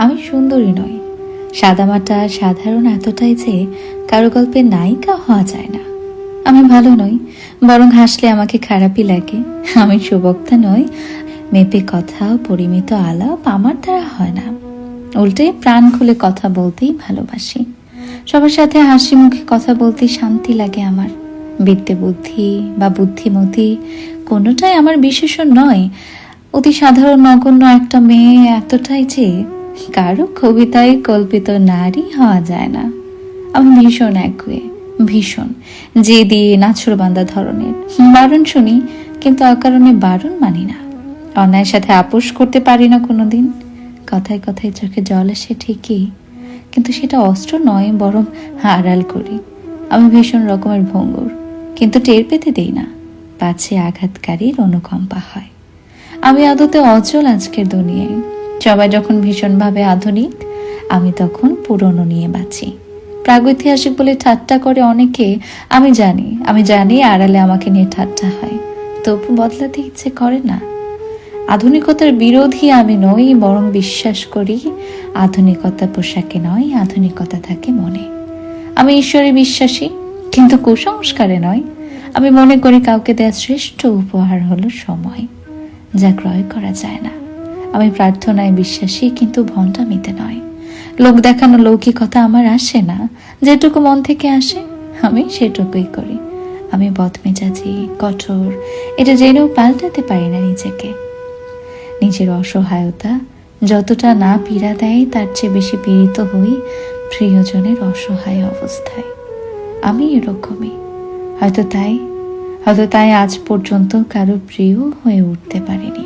আমি সুন্দরী নই, সাদামাটা সাধারণ এতটাই যে কারো গল্পের নায়িকা হওয়া যায় না। আমি ভালো নই, বরং হাসলে আমাকে খারাপই লাগে। আমি সুবক্তা নই, মেপে কথা পরিমিত আলাপ আমার দ্বারা হয় না। উল্টে প্রাণ খুলে কথা বলতেই ভালোবাসি। সবার সাথে হাসি মুখে কথা বলতে শান্তি লাগে আমার। বিদ্যে বুদ্ধি বা বুদ্ধিমতী কোনোটাই আমার বিশেষণ নয়। অতি সাধারণ নগণ্য একটা মেয়ে, এতটাই যে কারো কবিতায় কল্পিত নারী হওয়া যায় না। আমি ভীষণ একগুঁয়ে, ভীষণ জেদি নাছোড়বান্দা ধরনের। বারণ শুনি, কিন্তু অকারণে বারণ মানি না। অন্যায়ের সাথে আপোষ করতে পারি না কোনোদিন। কথায় কথায় চোখে জল আসে ঠিকই, কিন্তু সেটা অস্ত্র নয়, বরং আড়াল করি। আমি ভীষণ রকমের ভঙ্গুর, কিন্তু টের পেতে দেই না, পাছে আঘাতকারীর অনুকম্পা হয়। আমি আদতে অচল আজকের দুনিয়ায়। সবাই যখন ভীষণভাবে আধুনিক, আমি তখন পুরনো নিয়ে বাঁচি। প্রাগৈতিহাসিক বলে ঠাট্টা করে অনেকে। আমি জানি আড়ালে আমাকে নিয়ে ঠাট্টা হয়, তবু বদলাতে ইচ্ছে করে না। আধুনিকতার বিরোধী আমি নই, বরং বিশ্বাস করি আধুনিকতা পোশাকে নয়, আধুনিকতা থাকে মনে। আমি ঈশ্বরে বিশ্বাসী, কিন্তু কুসংস্কারে নয়। আমি মনে করি কাউকে দেওয়া শ্রেষ্ঠ উপহার হলো সময়, যা ক্রয় করা যায় না। আমি প্রার্থনায় বিশ্বাসী, কিন্তু ভণ্ডামিতে নয়। লোক দেখানো লৌকিকতা আমার আসে না। যেটুকু মন থেকে আসে আমি সেটুকুই করি। আমি বদমেজাজি, কঠোর, এটা জেনেও পাল্টাতে পারি না নিজেকে। নিজের অসহায়তা যতটা না পীড়া দেয়, তার চেয়ে বেশি পীড়িত হই প্রিয়জনের অসহায় অবস্থায়। আমি এরকমই। হয়তো তাই আজ পর্যন্ত কারো প্রিয় হয়ে উঠতে পারিনি।